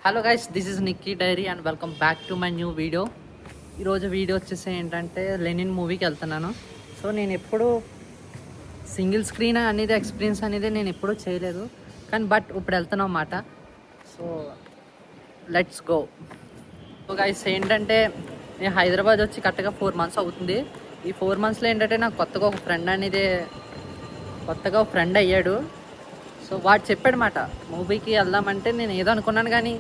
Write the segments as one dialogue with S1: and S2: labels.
S1: Hello guys, this is Nikki diary and welcome back to my new video. ఈరోజు video వచ్చేసి ఏంటంటే Lenin మూవీకి వెళ్తున్నాను. సో నేను ఎప్పుడు సింగిల్ స్క్రీన్ అనేది ఎక్స్పీరియన్స్ అనేది నేను ఎప్పుడూ చేయలేదు, కానీ ఇప్పుడు వెళ్తున్నాం అన్నమాట. So let's go. So guys ఏంటంటే నేను హైదరాబాద్ వచ్చి కరెక్ట్గా 4 months అవుతుంది. ఈ 4 monthsలో ఏంటంటే నాకు కొత్తగా ఒక ఫ్రెండ్ అయ్యాడు. సో వాడు చెప్పాడన్నమాట మూవీకి వెళ్దామంటే నేను ఏదో అనుకున్నాను, కానీ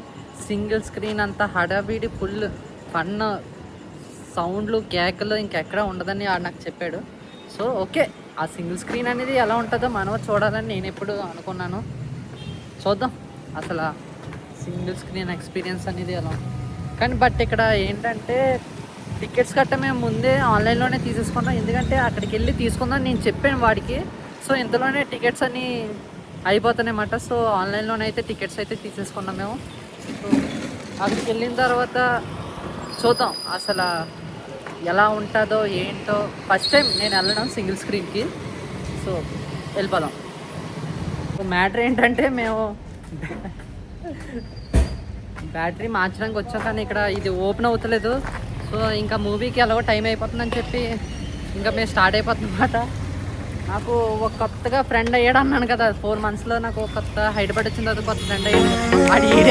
S1: సింగిల్ స్క్రీన్ అంత హడావిడి ఫుల్ ఫన్ సౌండ్లు కేకలు ఇంకెక్కడ ఉండదని వాడు నాకు చెప్పాడు. సో ఓకే, ఆ సింగిల్ స్క్రీన్ అనేది ఎలా ఉంటుందో మనం చూడాలని నేను ఎప్పుడు అనుకున్నాను. చూద్దాం అసలు సింగిల్ స్క్రీన్ ఎక్స్పీరియన్స్ అనేది ఎలా ఉంది. కానీ ఇక్కడ ఏంటంటే టికెట్స్ గట్ట మేము ముందే ఆన్లైన్లోనే తీసేసుకున్నాం, ఎందుకంటే అక్కడికి వెళ్ళి తీసుకుందాం నేను చెప్పాను వాడికి. సో ఇంతలోనే టికెట్స్ అన్నీ అయిపోతాయన్నమాట. సో ఆన్లైన్లోనే అయితే టికెట్స్ అయితే తీసేసుకున్నాం మేము. సో అక్కడికి వెళ్ళిన తర్వాత చూద్దాం అసలు ఎలా ఉంటుందో ఏంటో. ఫస్ట్ టైం నేను వెళ్ళడం సింగిల్ స్క్రీన్కి. సో వెళ్ళిపోదాం. సో మ్యాటర్ ఏంటంటే మేము బ్యాటరీ మార్చడానికి వచ్చాం, కానీ ఇక్కడ ఇది ఓపెన్ అవుతలేదు. సో ఇంకా మూవీకి ఎలాగో టైం అయిపోతుందని చెప్పి ఇంకా మేము స్టార్ట్ అయిపోతుంది అన్నమాట. నాకు ఒక కొత్తగా ఫ్రెండ్ అయ్యాడు అన్నాను కదా, 4 monthsలో నాకు ఒక కొత్త హైదరాబాద్ వచ్చిన తర్వాత కొత్త ఫ్రెండ్ అయ్యాడు. అడిగే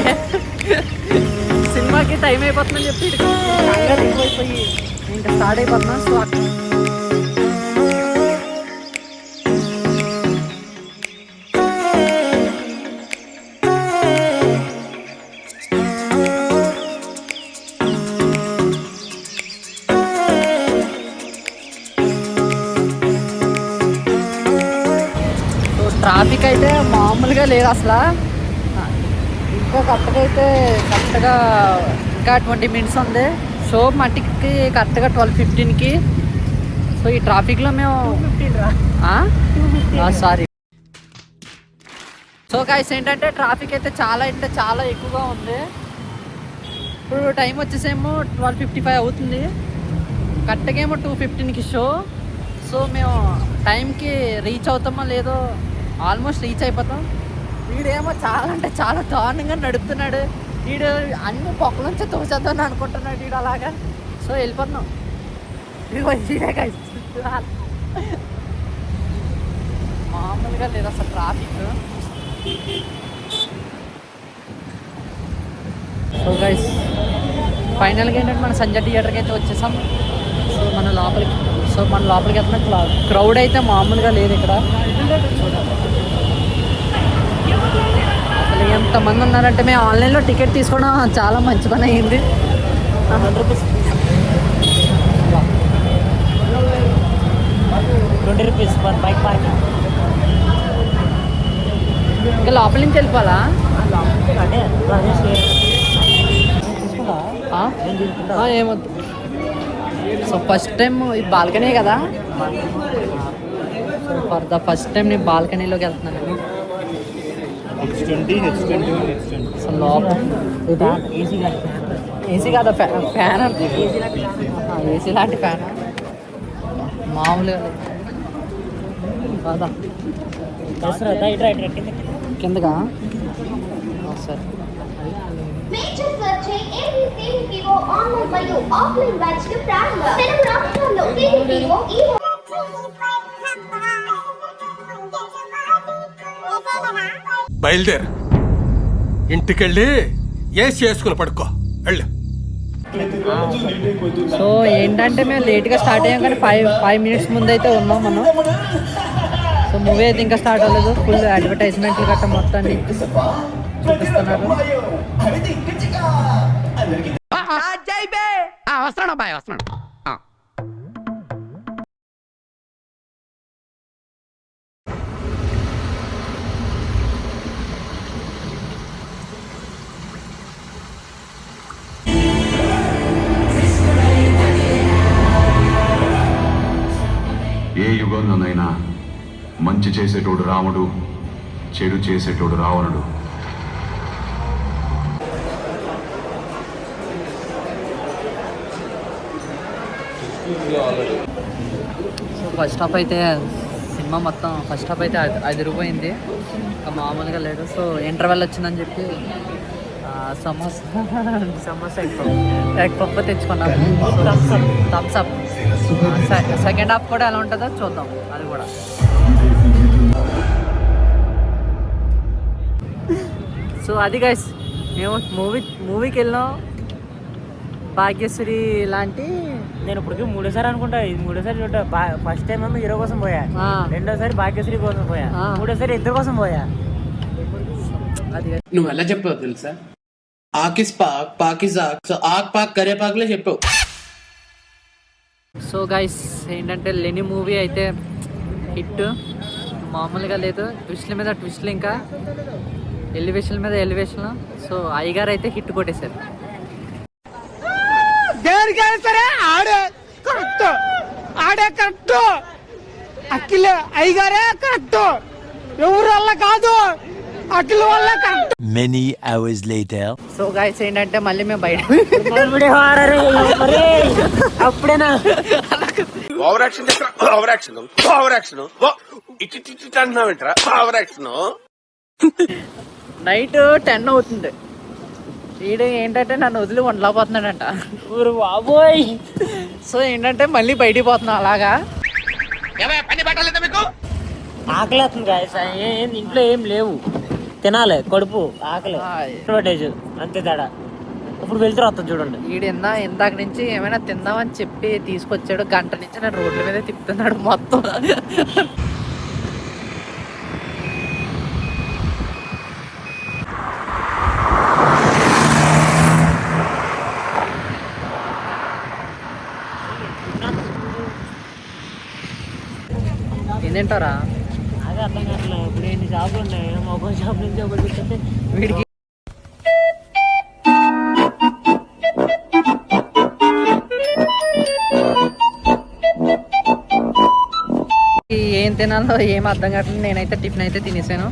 S1: సినిమాకి టైం అయిపోతుందని చెప్పి అయిపోయి ఇంకా స్టార్ట్ అయిపోతున్నాను. సో ట్రాఫిక్ అయితే మామూలుగా లేదు అసలు. ఇంకా కరెక్ట్గా ఇంకా 20 minutes ఉంది. షో మట్టికి కరెక్ట్గా 12:15కి. సో ఈ ట్రాఫిక్లో మేము సారీ. సో గైస్ ఏంటంటే ట్రాఫిక్ అయితే చాలా ఎక్కువగా ఉంది. ఇప్పుడు టైం వచ్చేసేమో 12:55 అవుతుంది. కరెక్ట్గా ఏమో 2:15కి షో. సో మేము టైంకి రీచ్ అవుతామో లేదో, ఆల్మోస్ట్ రీచ్ అయిపోతాం. వీడేమో చాలా దారుణంగా నడుపుతున్నాడు. వీడు అన్ని పొక్కల నుంచి తోచేద్దామని అనుకుంటున్నాడు వీడు అలాగా. సో వెళ్ళిపోతున్నాం. మామూలుగా లేదు అసలు ట్రాఫిక్. సో గైస్ ఫైనల్గా ఏంటంటే మన సంజయ్ థియేటర్కి అయితే వచ్చేసాం. సో మన లోపలికి వెళ్తున్న క్రౌడ్ అయితే మామూలుగా లేదు ఇక్కడ. అసలు ఎంతమంది ఉన్నారంటే మేము ఆన్లైన్లో టికెట్ తీసుకోవడం చాలా మంచి పని అయ్యింది. 100 rupees 20 rupees for bike parking. ఇంకా లోపల నుంచి వెళ్ళిపోవాలా? ఏమొద్దు. సో ఫస్ట్ టైం ఈ బాల్కనీ కదా, so for the first time నేను బాల్కనీలోకి వెళ్తున్నాను. సో లోపల ఏసీ కాదా, ఫ్యాన్ ఏసీ లాంటి ఫ్యాన్ మామూలుగా కాదా. కిందగా సరే.
S2: బయలుదేరు, ఇంటికెళ్ళి ఏసీ వేసుకుని పడుకో వెళ్ళు.
S1: సో ఏంటంటే మేము లేట్గా స్టార్ట్ అయ్యాం, కానీ 5 minutes ముందు అయితే ఉన్నాం మనం. సో మూవీ అయితే ఇంకా స్టార్ట్ అవ్వలేదు. ఫుల్ అడ్వర్టైజ్మెంట్లు గట్ట మొత్తాన్ని చూపిస్తున్నారు.
S3: వస్తున్నాడు అబ్బాయి, వస్తున్నాడు.
S4: ఏ యుగంలోనైనా మంచి చేసేటోడు రాముడు, చెడు చేసేటోడు రావణుడు.
S1: సో ఫస్ట్ హాఫ్ అయితే సినిమా మొత్తం ఫస్ట్ హాఫ్ అయితే అదిరిపోయింది. ఇంకా మామూలుగా లేదు. సో ఇంటర్వెల్ వచ్చిందని చెప్పి సమోసా
S3: సమోసా
S1: ఎగ్ పప్పు తెచ్చుకున్నాం. Thums up. సెకండ్ హాఫ్ కూడా ఎలా ఉంటుందో చూద్దాం. అది కూడా సో అది గైస్, మేము మూవీకి వెళ్ళాం. భాగ్యశ్రీ లాంటి
S3: నేను ఇప్పటికి 3సారి అనుకుంటా, ఇది 3సారి చూడ. ఫస్ట్ టైం ఏమో హీరో కోసం పోయా, రెండోసారి భాగ్యశ్రీ కోసం పోయా, మూడోసారి ఇద్దరు కోసం పోయా.
S1: అది
S5: నువ్వు ఎలా చెప్పావు తెలుసా? ఆకిస్ పాక్ పాకిజాక్, సో ఆక్ పాక్ కరేపాకులే చెప్పావు.
S1: సో గైస్ ఏంటంటే లెని మూవీ అయితే హిట్ మామూలుగా లేదు. ట్విస్ట్ల మీద ట్విస్ట్లు, ఇంకా ఎలివేషన్ మీద ఎలివేషన్. సో అయ్యగారు అయితే హిట్ కొట్టేశారు.
S6: దేనికైనా సరే ఆడే కరెక్ట్. అఖిల్ అయ్యగారే కరెక్ట్, ఎవరు వల్ల కాదు, అఖిల్ వల్ల correct.
S7: Many hours later.
S1: So guys ఏంటంటే మళ్ళీ మేము బయట
S3: అప్పుడేనా
S8: ఓవర్ యాక్షన్ ఇటు అంటున్నావేంట్రా? Over action.
S1: నైట్ 10 అవుతుంది. వీడు ఏంటంటే నన్ను వదిలి వండలేకపోతున్నాడంట.
S3: ఊరు బాబోయ్.
S1: సో ఏంటంటే మళ్ళీ బయటికి పోతున్నాం అలాగా.
S3: ఆకలి అవుతుంది గాయస్, ఇంట్లో ఏం లేవు, తినాలి, కడుపు ఆకలి అడ్వర్టైజ్ అంతే తేడా. ఇప్పుడు వెళ్తారు వస్తుంది చూడండి.
S1: వీడు ఇందాక నుంచి ఏమైనా తిందామని చెప్పి తీసుకొచ్చాడు. గంట నుంచి నేను రోడ్ల మీద తిప్పుతున్నాడు మొత్తం. ఏంటంటారా?
S3: అదే అర్థం కావట్లేదు. ఇప్పుడు ఎన్ని షాపులు ఉన్నాయి, మొబైల్ షాప్ నుంచి ఒకటి పెట్టుకుంటే
S1: వీడికి ఏం తినాలో ఏం అర్థం కావట్లేదు. నేనైతే టిఫిన్ అయితే తినేసాను.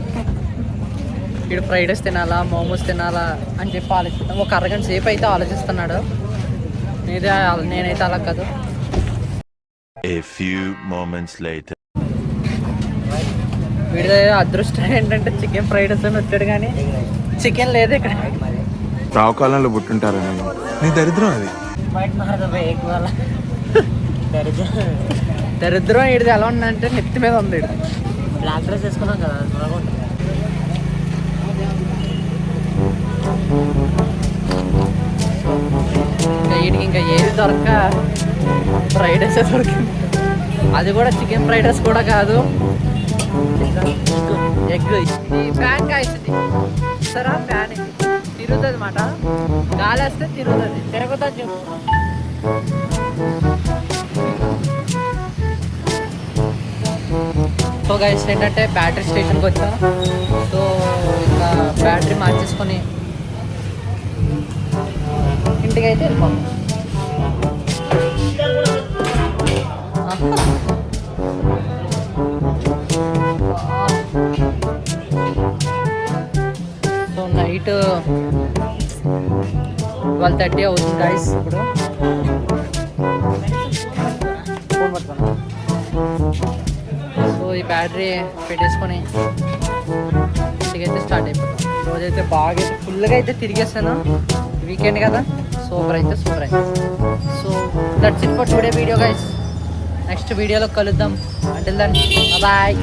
S1: వీడు ఫ్రైడ్ రైస్ తినాలా, మోమోస్ తినాలా అని చెప్పి ఆలోచిస్తాను. ఒక అరగంట సేపు అయితే ఆలోచిస్తున్నాడు. నేనైతే అలా కాదు.
S7: A few moments later.
S1: వీడి అదృష్టం ఏంటంటే చికెన్ ఫ్రైడ్ రైస్ అని వచ్చాడు, కానీ చికెన్ లేదు ఇక్కడ.
S9: రావుకాలంలో పుట్టుంటారా? నీ దరిద్రం అది.
S3: బయట మారదా ఎక్కువ
S1: దరిద్రం వీడిది ఎలా ఉందంటే నెత్తి మీద ఉంది.
S3: బ్లాక్ డ్రెస్ వేసుకున్నాం కదా,
S1: వీడికి ఇంకా ఏది దొరక ఫ్రైడ్ రైస్ దొరికింది. అది కూడా చికెన్ ఫ్రైడ్ రైస్ కూడా కాదు, ఎగ్. ఈ ఫ్యాన్ కాయిస్తుంది సరే, ఫ్యాన్ తిరుగుతుంది అన్నమాట. గాలి వేస్తే తిరుగుతుంది, తిరుగుతుంది చెప్పు. సో గైస్ ఏంటంటే బ్యాటరీ స్టేషన్కి వచ్చాం. సో ఇంకా బ్యాటరీ మార్చేసుకొని ఇంటికి అయితే వెళ్ళిపోతాం. సో నైట్ 12:30 అవుతుంది గైస్. ఇప్పుడు ఫోన్ పట్టుకున్నా. సో ఈ బ్యాటరీ పెట్టేసుకొని ఇంటికైతే స్టార్ట్ అయిపోతాం. రోజైతే బాగా అయితే ఫుల్గా అయితే తిరిగేస్తాను. వీకెండ్ కదా, సూపర్ అయితే. So that's it for today video guys. Next వీడియోలో కలుద్దాం. Until then bye.